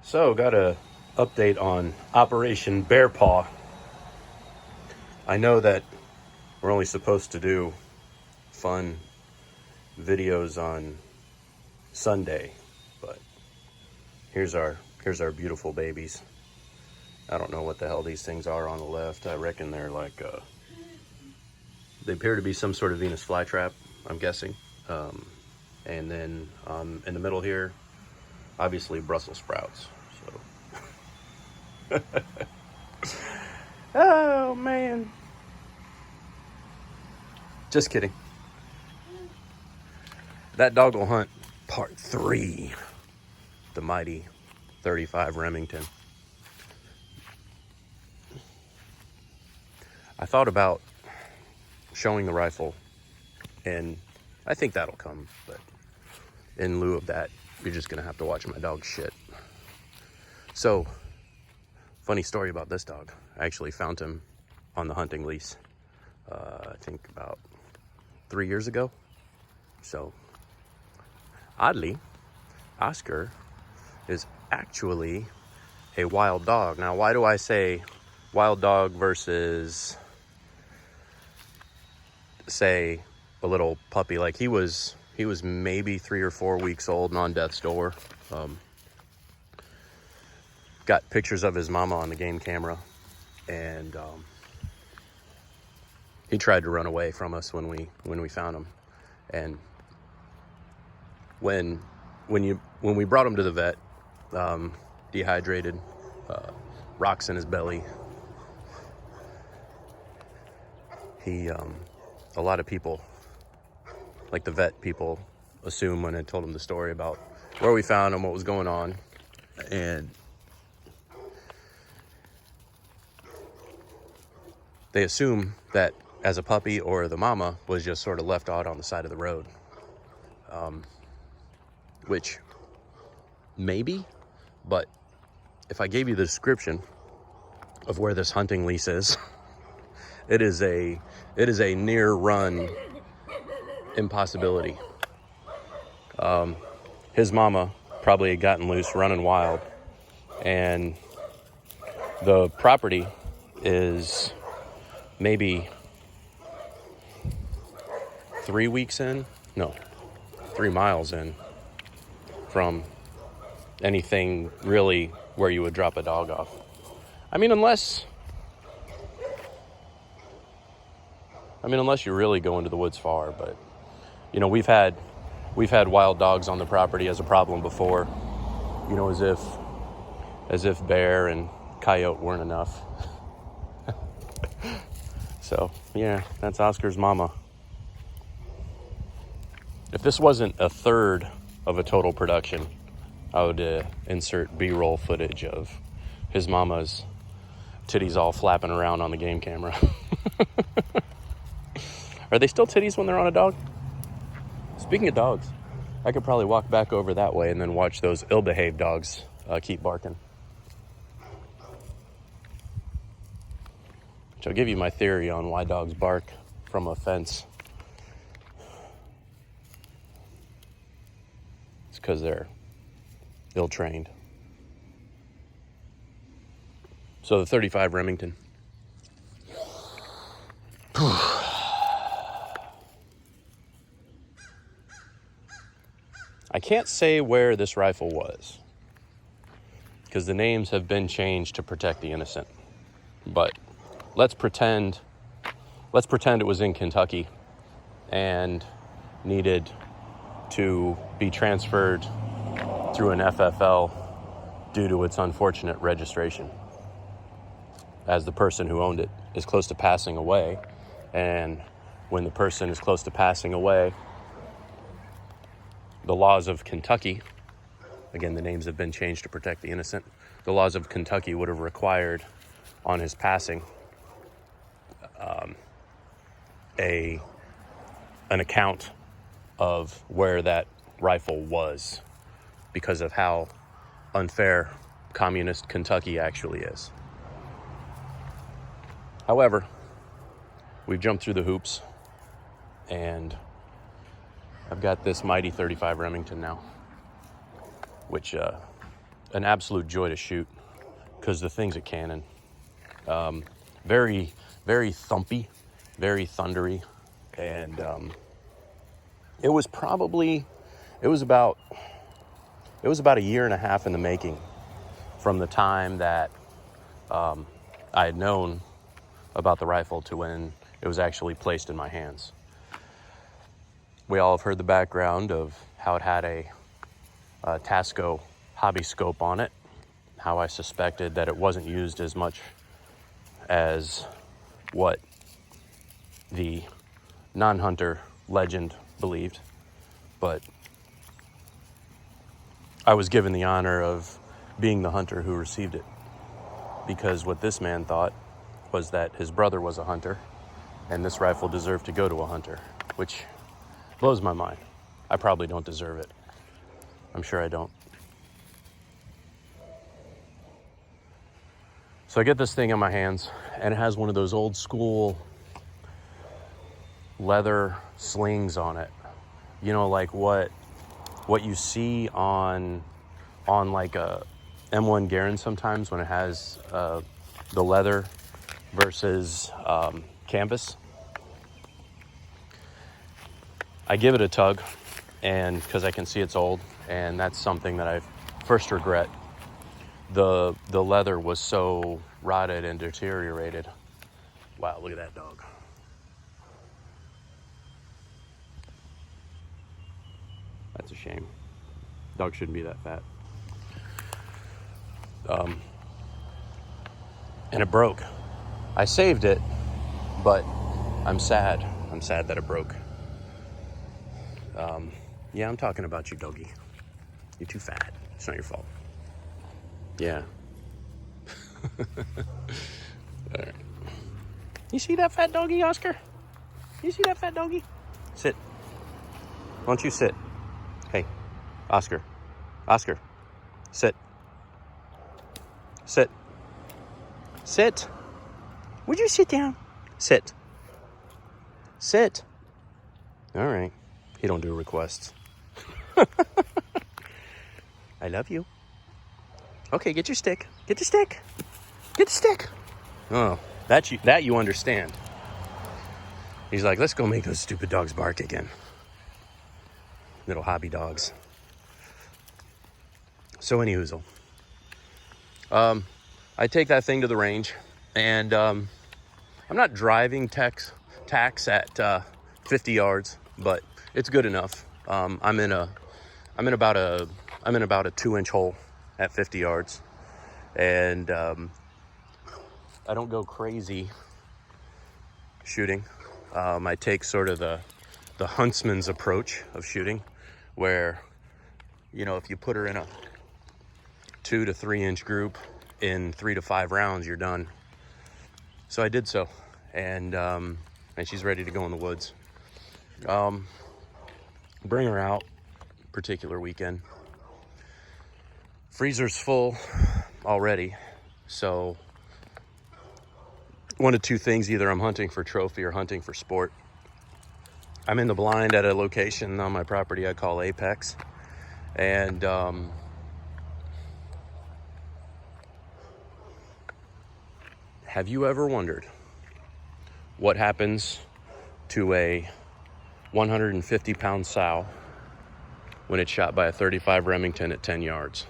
So, got a update on Operation Bear Paw. I know that we're only supposed to do fun videos on Sunday, but here's our beautiful babies. I don't know what the hell these things are on the left. I reckon they're like they appear to be some sort of Venus flytrap, I'm guessing. And then in the middle here, obviously Brussels sprouts. So, oh man, just kidding. That dawg'll hunt, part 3, the mighty 35 Remington. I thought about showing the rifle, and I think that'll come, but in lieu of that, you're just gonna have to watch my dog shit. So, funny story about this dog. I actually found him on the hunting lease, I think about 3 years ago. So, oddly, Oscar is actually a wild dog. Now, why do I say wild dog versus, say, a little puppy? Like he was maybe 3 or 4 weeks old and on death's door. Got pictures of his mama on the game camera, and he tried to run away from us when we found him. And when we brought him to the vet, dehydrated, rocks in his belly. He a lot of people, like the vet people, assume when I told him the story about where we found him, what was going on, and they assume that as a puppy or the mama was just sort of left out on the side of the road, which maybe, but if I gave you the description of where this hunting lease is, it is a near run impossibility. His mama probably had gotten loose running wild, and the property is maybe 3 weeks in, no, 3 miles in from anything really where you would drop a dog off. I mean, unless you really go into the woods far, but you know, we've had wild dogs on the property as a problem before, you know, as if bear and coyote weren't enough. So yeah, that's Oscar's mama. If this wasn't a third of a total production, I would insert B-roll footage of his mama's titties all flapping around on the game camera. Are they still titties when they're on a dog? Speaking of dogs, I could probably walk back over that way and then watch those ill-behaved dogs keep barking. Which I'll give you my theory on why dogs bark from a fence. It's because they're ill-trained. So the 35 Remington. I can't say where this rifle was, because the names have been changed to protect the innocent. But let's pretend it was in Kentucky and needed to be transferred through an FFL due to its unfortunate registration, as the person who owned it is close to passing away. And when the person is close to passing away, the laws of Kentucky, again, the names have been changed to protect the innocent, the laws of Kentucky would have required on his passing an account of where that rifle was, because of how unfair communist Kentucky actually is. However, we've jumped through the hoops, and I've got this mighty 35 Remington now, which an absolute joy to shoot because the thing's a cannon. Very, very thumpy, very thundery. And it was about a year and a half in the making from the time that I had known about the rifle to when it was actually placed in my hands. We all have heard the background of how it had a Tasco hobby scope on it, how I suspected that it wasn't used as much as what the non-hunter legend believed, but I was given the honor of being the hunter who received it, because what this man thought was that his brother was a hunter and this rifle deserved to go to a hunter, which blows my mind. I probably don't deserve it. I'm sure I don't. So I get this thing in my hands, and it has one of those old school leather slings on it. You know, like what you see on like a M1 Garand sometimes when it has the leather versus canvas. I give it a tug, and because I can see it's old, and that's something that I first regret. The leather was so rotted and deteriorated. Wow, look at that dog. That's a shame. Dog shouldn't be that fat. And it broke. I saved it, but I'm sad. I'm sad that it broke. Yeah, I'm talking about you, doggy. You're too fat. It's not your fault. Yeah. All right. You see that fat doggy, Oscar? You see that fat doggy? Sit. Why don't you sit? Hey, Oscar. Oscar. Sit. Sit. Sit. Would you sit down? Sit. Sit. All right. He don't do requests. I love you. Okay, get your stick. Get the stick. Get the stick. Oh, that you understand. He's like, let's go make those stupid dogs bark again. Little hobby dogs. So anyhoozle. I take that thing to the range, and I'm not driving tax at 50 yards, but it's good enough. I'm in about a 2-inch hole at 50 yards, and I don't go crazy shooting. I take sort of the huntsman's approach of shooting, where, you know, if you put her in a 2 to 3 inch group in 3 to 5 rounds, you're done. So I did so, and she's ready to go in the woods. Bring her out, particular weekend. Freezer's full already, so one of two things: either I'm hunting for trophy or hunting for sport. I'm in the blind at a location on my property I call Apex, and have you ever wondered what happens to a 150-pound sow when it's shot by a 35 Remington at 10 yards?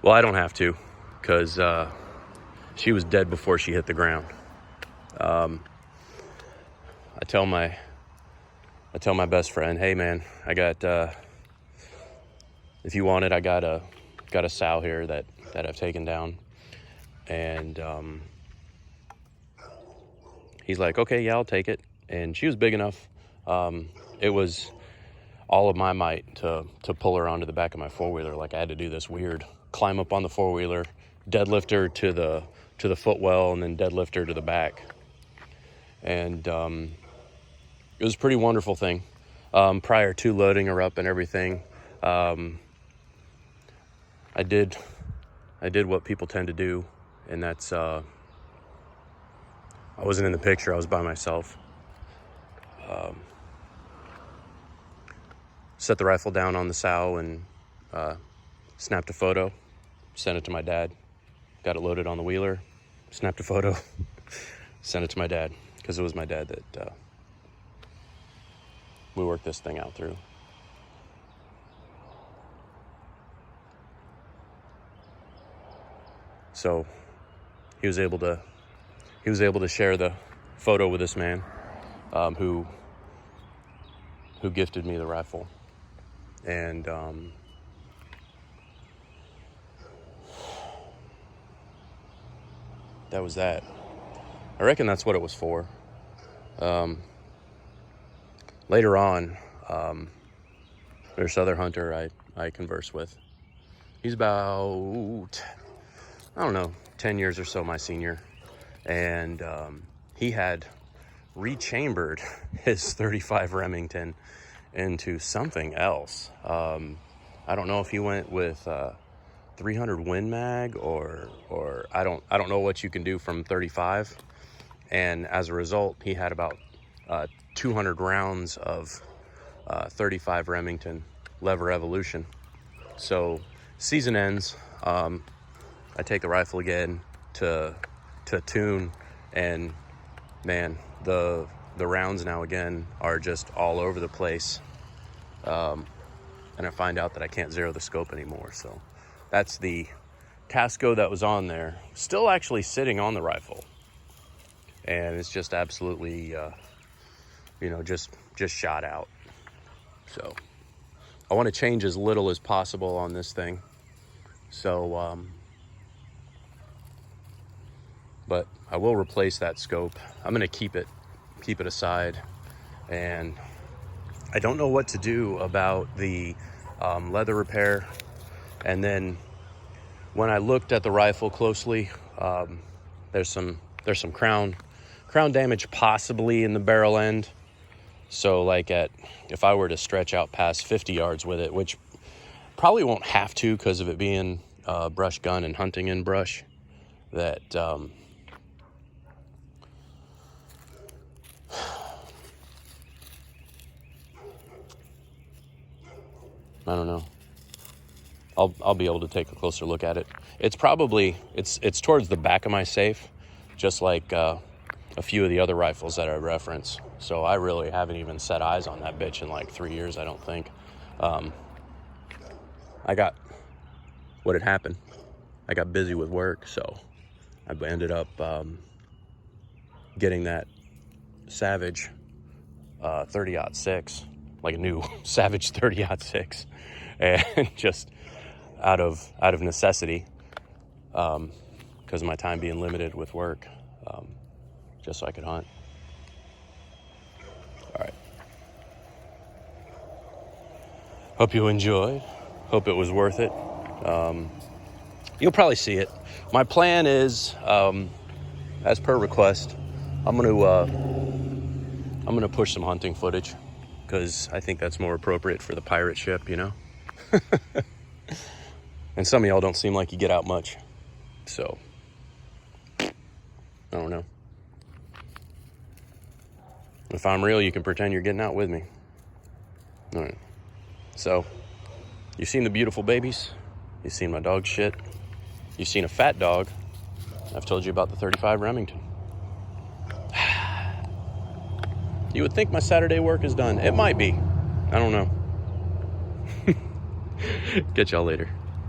Well, I don't have to, because she was dead before she hit the ground. I tell my best friend, hey man, I got if you want it, I got a sow here that I've taken down, and he's like, okay, yeah, I'll take it. And she was big enough. It was all of my might to pull her onto the back of my four-wheeler. Like, I had to do this weird climb up on the four-wheeler, deadlift her to the footwell, and then deadlift her to the back. And it was a pretty wonderful thing. Prior to loading her up and everything, I did what people tend to do, and that's I wasn't in the picture. I was by myself. set the rifle down on the sow and snapped a photo, sent it to my dad. Got it loaded on the wheeler, snapped a photo, sent it to my dad, because it was my dad that we worked this thing out through. So he was able to share the photo with this man who gifted me the rifle. And that was that. I reckon that's what it was for. Later on, there's this other hunter I converse with. He's about, I don't know, 10 years or so my senior. And he had rechambered his 35 Remington into something else. I don't know if he went with 300 Win Mag or I don't know what you can do from 35. And as a result, he had about 200 rounds of 35 Remington Lever Evolution. So season ends, I take the rifle again to tune, and man, the rounds now again are just all over the place. And I find out that I can't zero the scope anymore. So that's the Casco that was on there, still actually sitting on the rifle. And it's just absolutely, just shot out. So I want to change as little as possible on this thing. So, but I will replace that scope. I'm going to keep it aside. And I don't know what to do about the leather repair. And then when I looked at the rifle closely, there's some crown damage possibly in the barrel end. So like if I were to stretch out past 50 yards with it, which probably won't have to because of it being brush gun and hunting in brush, that I don't know. I'll be able to take a closer look at it. It's probably it's towards the back of my safe, just like a few of the other rifles that I reference. So I really haven't even set eyes on that bitch in like 3 years, I don't think. I got what had happened. I got busy with work, so I ended up getting that Savage 30-06, like a new Savage 30-06, and just out of necessity, because of my time being limited with work, just so I could hunt. All right. Hope you enjoyed. Hope it was worth it. You'll probably see it. My plan is, as per request, I'm gonna push some hunting footage, because I think that's more appropriate for the pirate ship, you know? And some of y'all don't seem like you get out much. So, I don't know. If I'm real, you can pretend you're getting out with me. All right. So, you've seen the beautiful babies. You've seen my dog shit. You've seen a fat dog. I've told you about the 35 Remington. You would think my Saturday work is done. It might be. I don't know. Catch y'all later.